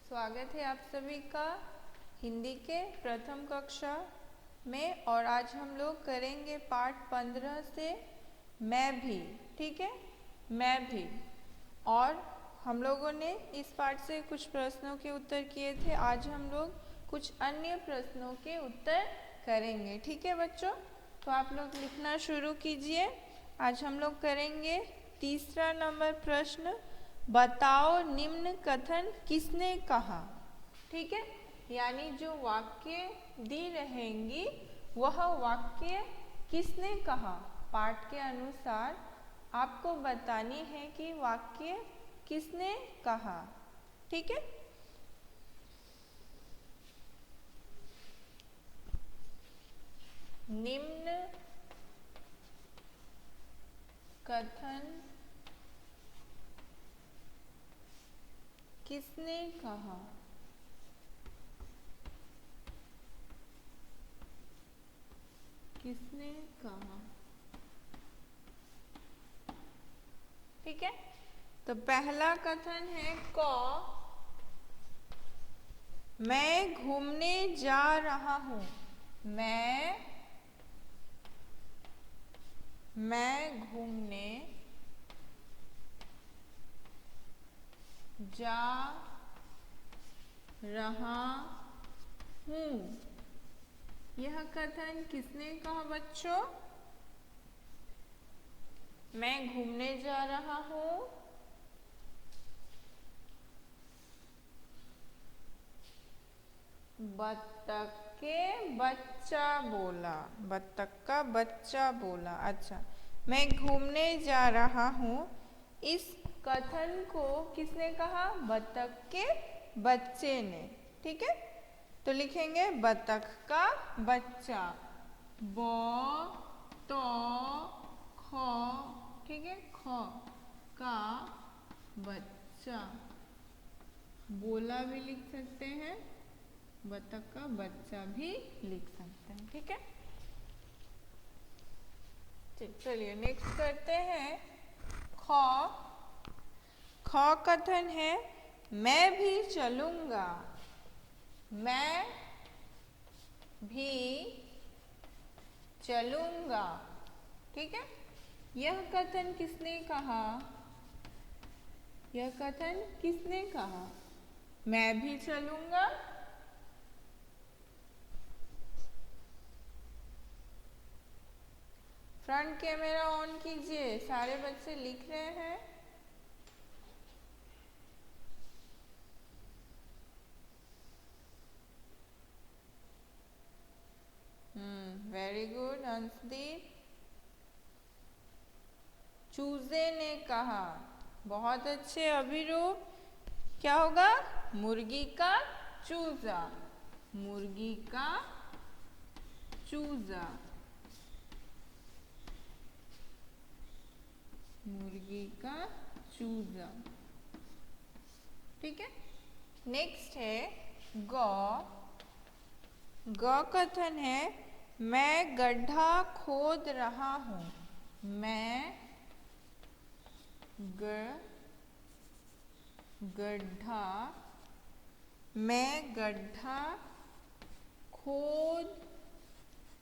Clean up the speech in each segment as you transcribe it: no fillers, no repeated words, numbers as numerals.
स्वागत है आप सभी का हिंदी के प्रथम कक्षा में। और आज हम लोग करेंगे पाठ 15 से मैं भी। ठीक है, मैं भी। और हम लोगों ने इस पाठ से कुछ प्रश्नों के उत्तर किए थे। आज हम लोग कुछ अन्य प्रश्नों के उत्तर करेंगे। ठीक है बच्चों, तो आप लोग लिखना शुरू कीजिए। आज हम लोग करेंगे तीसरा नंबर प्रश्न, बताओ निम्न कथन किसने कहा। ठीक है, यानी जो वाक्य दी रहेंगी वह वाक्य किसने कहा। पाठ के अनुसार आपको बतानी है कि वाक्य किसने कहा। ठीक है, निम्न कथन किसने कहा। किसने कहा। ठीक है, तो पहला कथन है क, मैं घूमने जा रहा हूँ। मैं घूमने जा रहा हूँ। यह कथन किसने कहा बच्चों। मैं घूमने जा रहा हूँ, बत्तख के बच्चा बोला। बत्तख का बच्चा बोला। अच्छा, मैं घूमने जा रहा हूँ, इस कथन को किसने कहा। बत्तख के बच्चे ने। ठीक है, तो लिखेंगे बत्तख का बच्चा। ब तो ख, ठीक है, ख का बच्चा। बोला भी लिख सकते हैं, बत्तख का बच्चा भी लिख सकते हैं। ठीक है, चलिए नेक्स्ट करते हैं ख। ख कथन है मैं भी चलूंगा। मैं भी चलूंगा। ठीक है, यह कथन किसने कहा। यह कथन किसने कहा, मैं भी चलूंगा। फ्रंट कैमरा ऑन कीजिए, सारे बच्चे लिख रहे हैं। Very good Anshdeep. चूजे ने कहा, बहुत अच्छे अभिरूप। क्या होगा, मुर्गी का चूजा। मुर्गी का चूजा। मुर्गी का चूजा। ठीक है, नेक्स्ट है ग। ग कथन है मैं गड्ढा खोद रहा हूँ। मैं गड्ढा खोद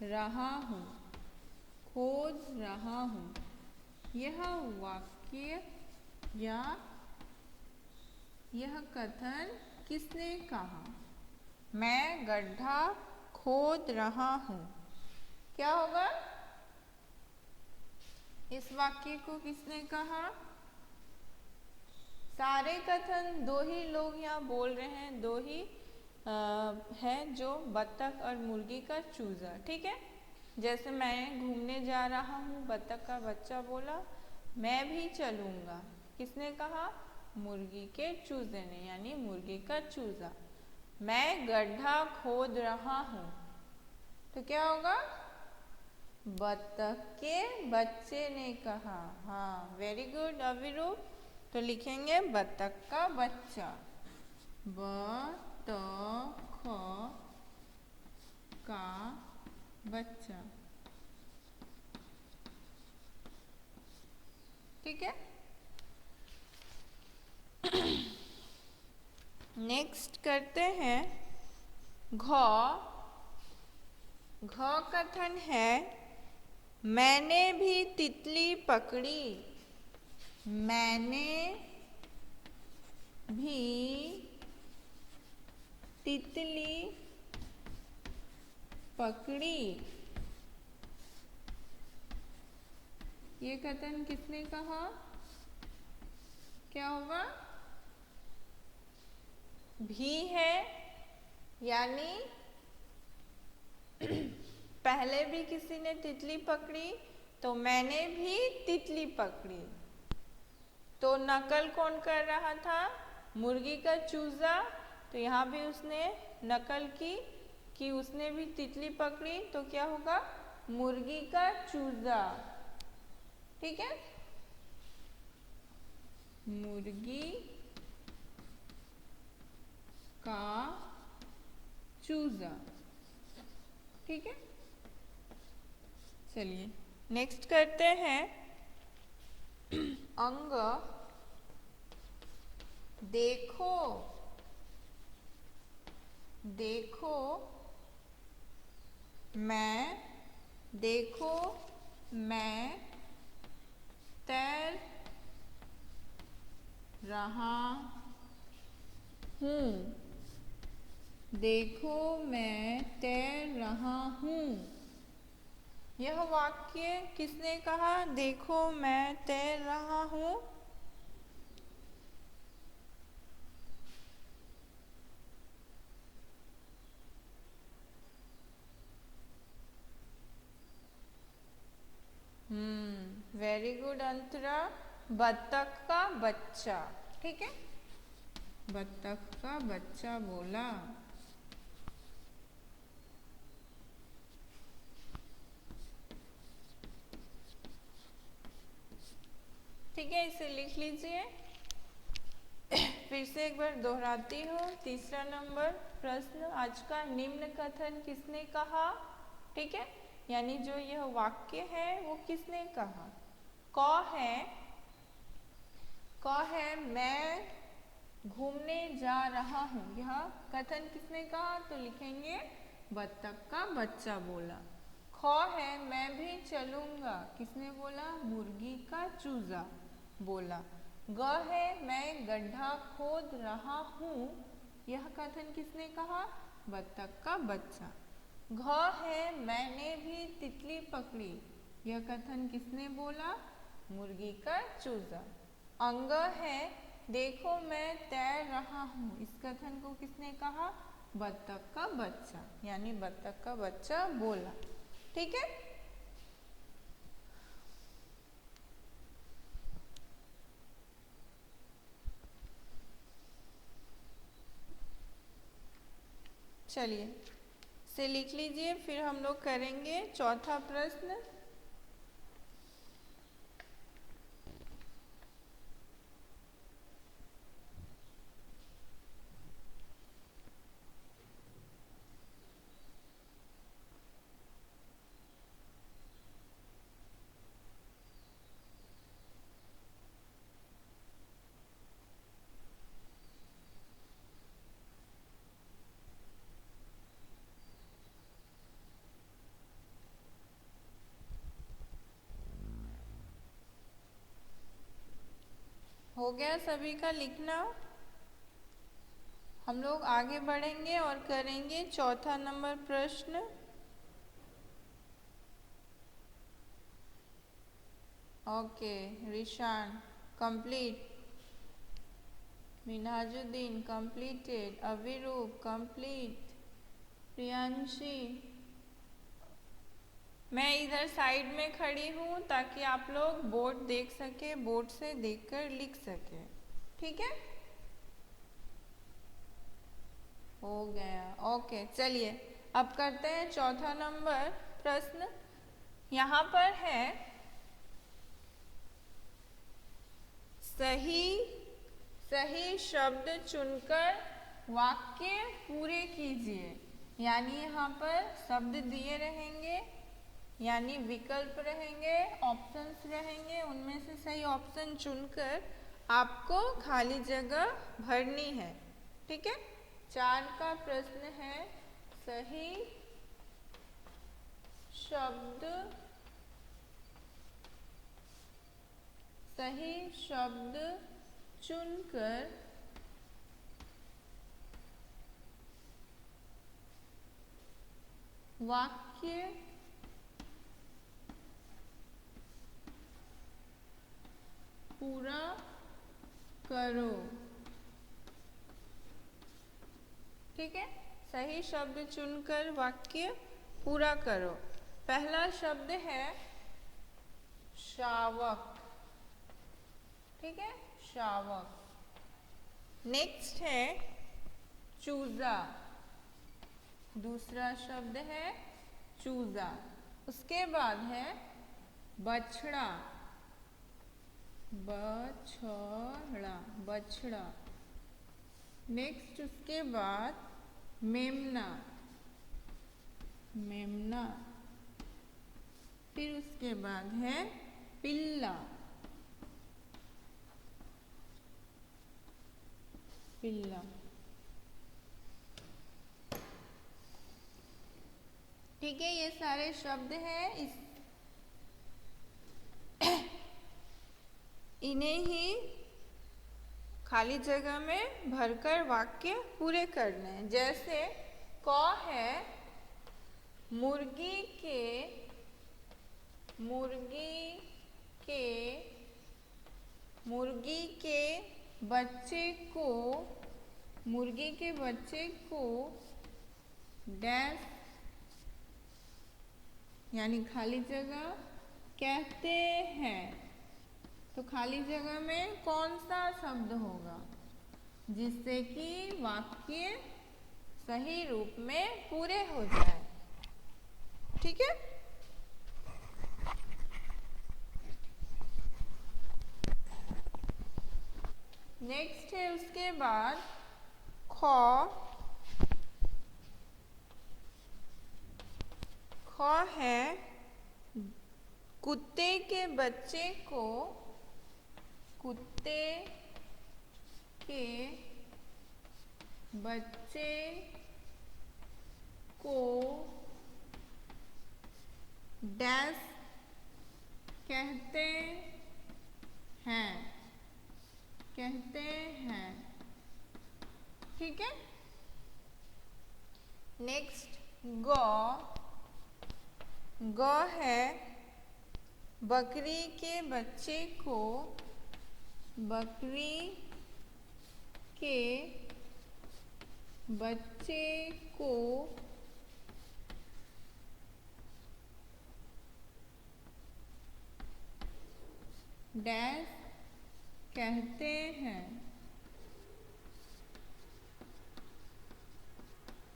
रहा हूँ। खोद रहा हूँ, यह वाक्य या यह कथन किसने कहा। मैं गड्ढा खोद रहा हूँ, क्या होगा, इस वाक्य को किसने कहा। सारे कथन दो ही लोग यहाँ बोल रहे हैं, दो ही है, जो बत्तख और मुर्गी का चूजा। ठीक है, जैसे मैं घूमने जा रहा हूँ, बत्तख का बच्चा बोला। मैं भी चलूँगा, किसने कहा, मुर्गी के चूजे ने, यानी मुर्गी का चूजा। मैं गड्ढा खोद रहा हूँ, तो क्या होगा, बत्तख के बच्चे ने कहा। हाँ, वेरी गुड अभिरूप। तो लिखेंगे बत्तख का बच्चा। बत्तख का बच्चा। ठीक है, नेक्स्ट करते हैं घ। घ कथन है मैंने भी तितली पकड़ी। मैंने भी तितली पकड़ी। ये कथन किसने कहा? क्या होगा? भी है, यानी पहले भी किसी ने तितली पकड़ी तो मैंने भी तितली पकड़ी। तो नकल कौन कर रहा था? मुर्गी का चूजा। तो यहाँ भी उसने नकल की कि उसने भी तितली पकड़ी, तो क्या होगा? मुर्गी का चूजा। ठीक है, मुर्गी का चूजा। ठीक है, चलिए नेक्स्ट करते हैं अंग। देखो, देखो मैं, देखो मैं तैर रहा हूँ। देखो मैं तैर रहा हूँ। यह वाक्य किसने कहा? देखो मैं तैर रहा हूँ। वेरी गुड अंतरा। बत्तख का बच्चा। ठीक है, बत्तख का बच्चा बोला। ठीक है, इसे लिख लीजिए। फिर से एक बार दोहराती हूँ। तीसरा नंबर प्रश्न आज का, निम्न कथन किसने कहा? ठीक है, यानी जो यह वाक्य है वो किसने कहा? क है मैं घूमने जा रहा हूँ। यह कथन किसने कहा? तो लिखेंगे बत्तख का बच्चा बोला। ख है मैं भी चलूंगा। किसने बोला? मुर्गी का चूजा बोला। ग है मैं गड्ढा खोद रहा हूँ। यह कथन किसने कहा? बत्तख का बच्चा। घ है मैंने भी तितली पकड़ी। यह कथन किसने बोला? मुर्गी का चूजा। अंग है देखो मैं तैर रहा हूँ। इस कथन को किसने कहा? बत्तख का बच्चा, यानी बत्तख का बच्चा बोला। ठीक है, चलिए से लिख लीजिए। फिर हम लोग करेंगे चौथा प्रश्न। हो गया सभी का लिखना? हम लोग आगे बढ़ेंगे और करेंगे चौथा नंबर प्रश्न। Okay, Rishan complete, Minhajuddin completed, Avirup complete, Priyanshi. मैं इधर साइड में खड़ी हूँ ताकि आप लोग बोर्ड देख सके, बोर्ड से देखकर लिख सके। ठीक है, हो गया। ओके, चलिए अब करते हैं चौथा नंबर प्रश्न। यहाँ पर है सही शब्द चुनकर वाक्य पूरे कीजिए। यानी यहाँ पर शब्द दिए रहेंगे, यानी विकल्प रहेंगे, ऑप्शंस रहेंगे। उनमें से सही ऑप्शन चुनकर आपको खाली जगह भरनी है। ठीक है। 4 का प्रश्न है सही शब्द चुनकर वाक्य पूरा करो। ठीक है, सही शब्द चुनकर वाक्य पूरा करो। पहला शब्द है शावक। ठीक है, शावक। नेक्स्ट है चूजा। दूसरा शब्द है चूजा। उसके बाद है बछड़ा। बछड़ा। नेक्स्ट उसके बाद मेमना। फिर उसके बाद है पिल्ला। ठीक है, ये सारे शब्द हैं। इन्हें ही खाली जगह में भरकर वाक्य पूरे करने हैं। जैसे क है मुर्गी के बच्चे को डैश यानी खाली जगह कहते हैं। तो खाली जगह में कौन सा शब्द होगा जिससे कि वाक्य सही रूप में पूरे हो जाए। ठीक है, नेक्स्ट है उसके बाद ख है कुत्ते के बच्चे को डैश कहते हैं। ठीक है, नेक्स्ट ग है बकरी के बच्चे को डैश कहते हैं।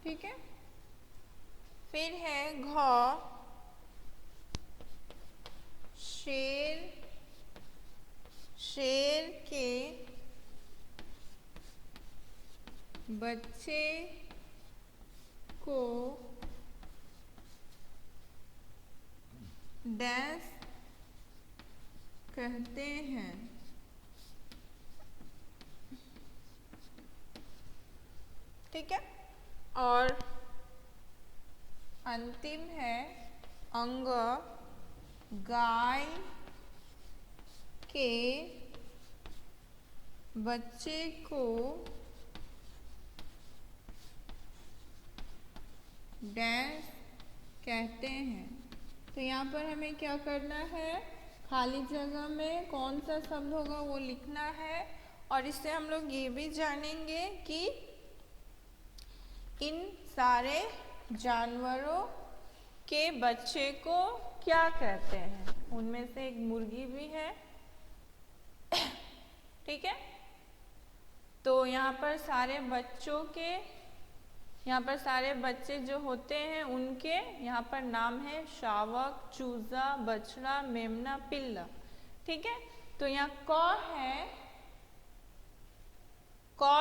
ठीक है, फिर है घ शेर के बच्चे को डैश कहते हैं। ठीक है, और अंतिम है अंग गाय के बच्चे को डैश कहते हैं। तो यहाँ पर हमें क्या करना है, खाली जगह में कौन सा शब्द होगा वो लिखना है। और इससे हम लोग ये भी जानेंगे कि इन सारे जानवरों के बच्चे को क्या कहते हैं। उनमें से एक मुर्गी भी है। ठीक है, तो यहाँ पर सारे बच्चे जो होते हैं उनके यहाँ पर नाम है शावक, चूजा, बछड़ा, मेमना, पिल्ला। ठीक है, तो यहाँ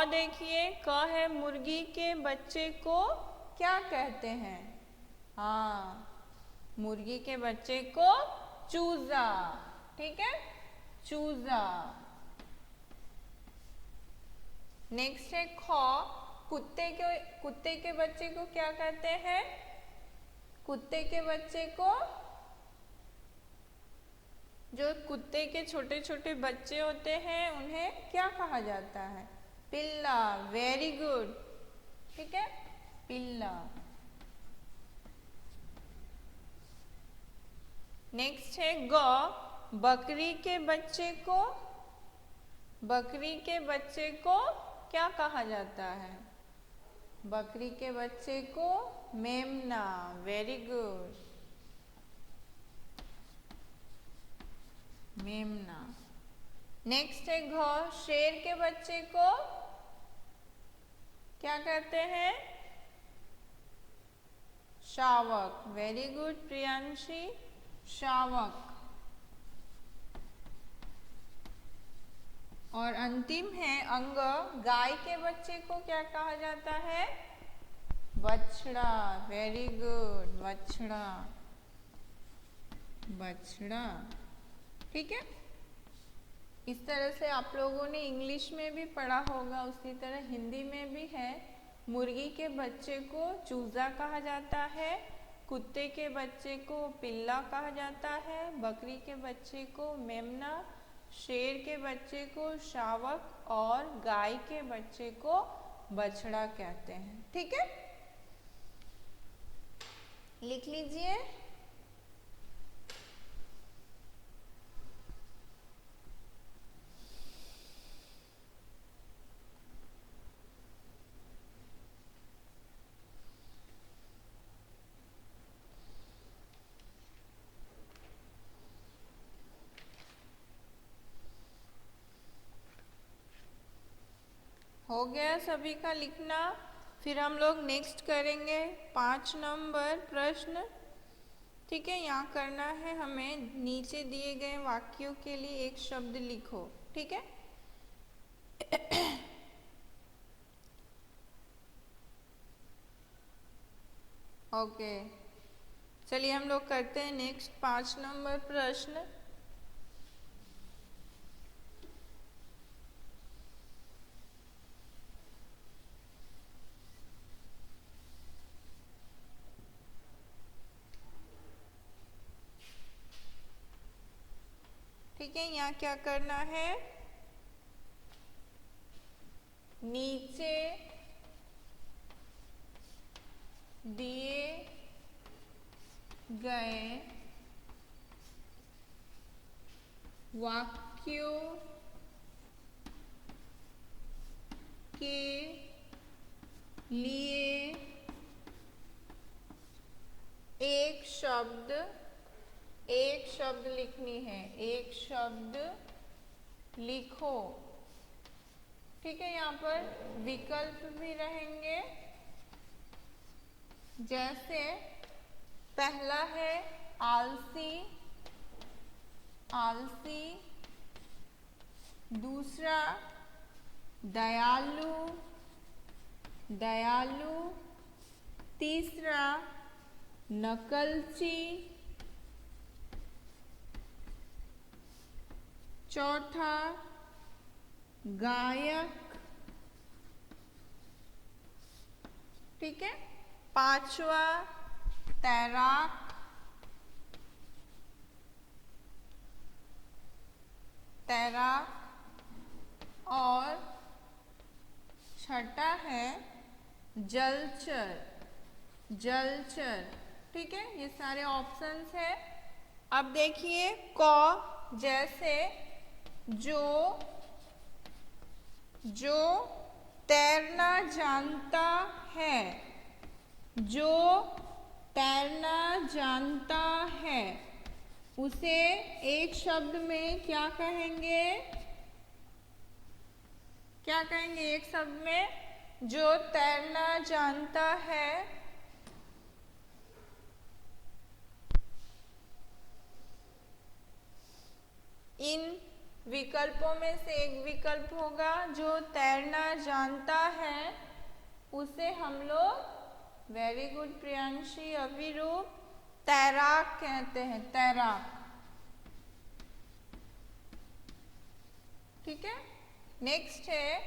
देखिए, क है मुर्गी के बच्चे को क्या कहते हैं। हाँ, मुर्गी के बच्चे को चूजा। ठीक है, चूजा। नेक्स्ट है खौ, कुत्ते के बच्चे को क्या कहते हैं? कुत्ते के बच्चे को, जो कुत्ते के छोटे छोटे बच्चे होते हैं उन्हें क्या कहा जाता है? पिल्ला। वेरी गुड, ठीक है, पिल्ला। नेक्स्ट है ग, बकरी के बच्चे को, बकरी के बच्चे को क्या कहा जाता है? बकरी के बच्चे को मेमना। वेरी गुड, मेमना। नेक्स्ट है घ, शेर के बच्चे को क्या कहते हैं? शावक। वेरी गुड प्रियांशी, शावक। और अंतिम है अंग, गाय के बच्चे को क्या कहा जाता है? बछड़ा। वेरी गुड, बछड़ा, बछड़ा, ठीक है। इस तरह से आप लोगों ने इंग्लिश में भी पढ़ा होगा, उसी तरह हिंदी में भी है। मुर्गी के बच्चे को चूजा कहा जाता है, कुत्ते के बच्चे को पिल्ला कहा जाता है, बकरी के बच्चे को मेमना, शेर के बच्चे को शावक और गाय के बच्चे को बछड़ा कहते हैं। ठीक है, लिख लीजिए। हो गया सभी का लिखना। फिर हम लोग नेक्स्ट करेंगे 5 नंबर प्रश्न। ठीक है, यहाँ करना है हमें, नीचे दिए गए वाक्यों के लिए एक शब्द लिखो। ठीक है, ओके, चलिए हम लोग करते हैं नेक्स्ट 5 नंबर प्रश्न। ठीक है, यहाँ क्या करना है, नीचे दिए गए वाक्यों के लिए एक शब्द लिखनी है, एक शब्द लिखो। ठीक है, यहाँ पर विकल्प भी रहेंगे, जैसे पहला है आलसी, आलसी, दूसरा दयालु, दयालु, तीसरा नकलची, चौथा गायक। ठीक है, पांचवा तैराक, तैराक, और छठा है जलचर, जलचर। ठीक है, ये सारे ऑप्शंस हैं। अब देखिए क, जैसे जो तैरना जानता है, जो तैरना जानता है, उसे एक शब्द में क्या कहेंगे? क्या कहेंगे एक शब्द में? जो तैरना जानता है, इन विकल्पों में से एक विकल्प होगा, जो तैरना जानता है उसे हम लोग, वेरी गुड प्रियांशी, अभिरूप, तैराक कहते हैं, तैराक। ठीक है, नेक्स्ट है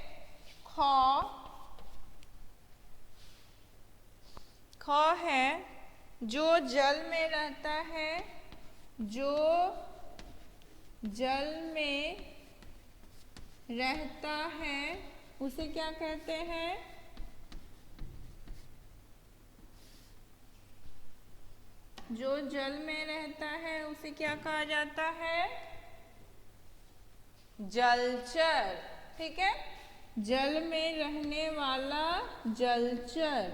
ख है जो जल में रहता है, जो जल में रहता है उसे क्या कहते हैं? जो जल में रहता है उसे क्या कहा जाता है? जलचर। ठीक है, जल में रहने वाला जलचर।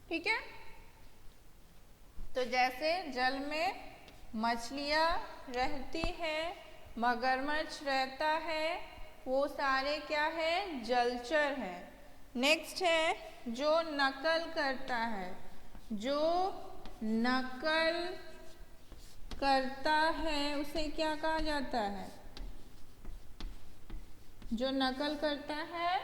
ठीक है, तो जैसे जल में मछलियाँ रहती है, मगरमच्छ रहता है, वो सारे क्या है? जलचर है। नेक्स्ट है जो नकल करता है। जो नकल करता है उसे क्या कहा जाता है? जो नकल करता है,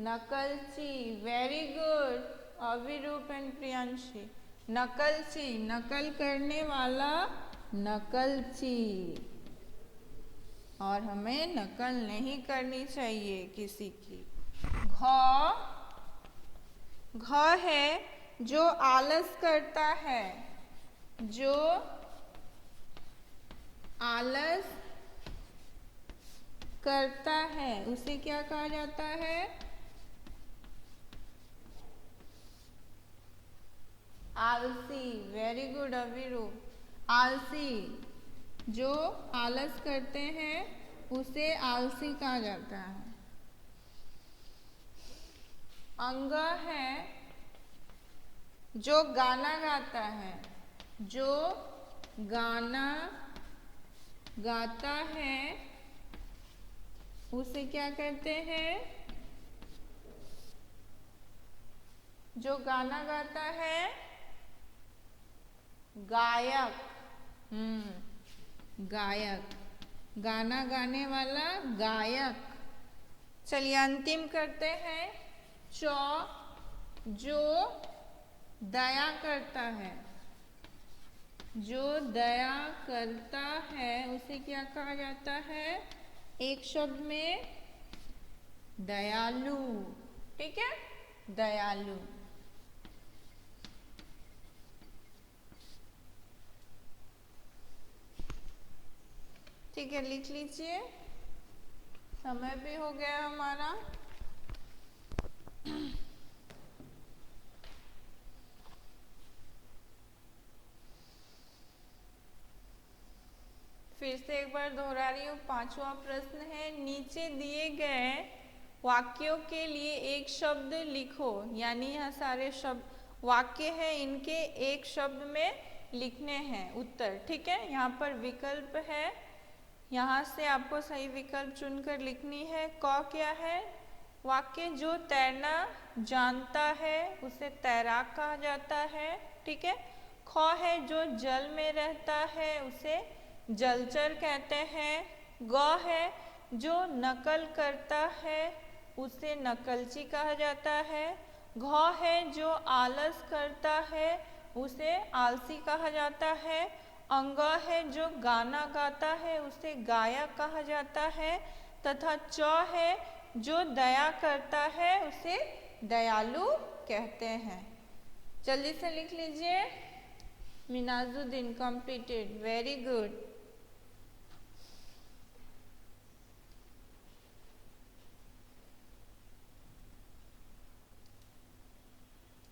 नकलची। Very good Avirup and Priyanshi. नकलची, नकल करने वाला नकलची। और हमें नकल नहीं करनी चाहिए किसी की। घ है जो आलस करता है। जो आलस करता है उसे क्या कहा जाता है? आलसी। Very good Avirup. आलसी, जो आलस करते हैं उसे आलसी कहा जाता है। अंग है जो गाना गाता है। जो गाना गाता है उसे क्या कहते हैं? जो गाना गाता है, गायक। गायक, गाना गाने वाला गायक। चलिए अंतिम करते हैं। च, जो दया करता है। जो दया करता है उसे क्या कहा जाता है? एक शब्द में दयालु। ठीक है, दयालु। ठीक है, लिख लीजिए। समय भी हो गया हमारा। फिर से एक बार दोहरा रही हूँ। 5वां प्रश्न है, नीचे दिए गए वाक्यों के लिए एक शब्द लिखो। यानी यह सारे शब्द वाक्य है, इनके एक शब्द में लिखने हैं उत्तर। ठीक है, यहाँ पर विकल्प है, यहाँ से आपको सही विकल्प चुनकर लिखनी है। क क्या है? वाक्य जो तैरना जानता है उसे तैराक कहा जाता है। ठीक है। ख है जो जल में रहता है उसे जलचर कहते हैं। ग है जो नकल करता है उसे नकलची कहा जाता है। घ है जो आलस करता है उसे आलसी कहा जाता है। अंग है जो गाना गाता है उसे गायक कहा जाता है। तथा च है जो दया करता है उसे दयालु कहते हैं। जल्दी से लिख लीजिए। Minazuddin completed, very good.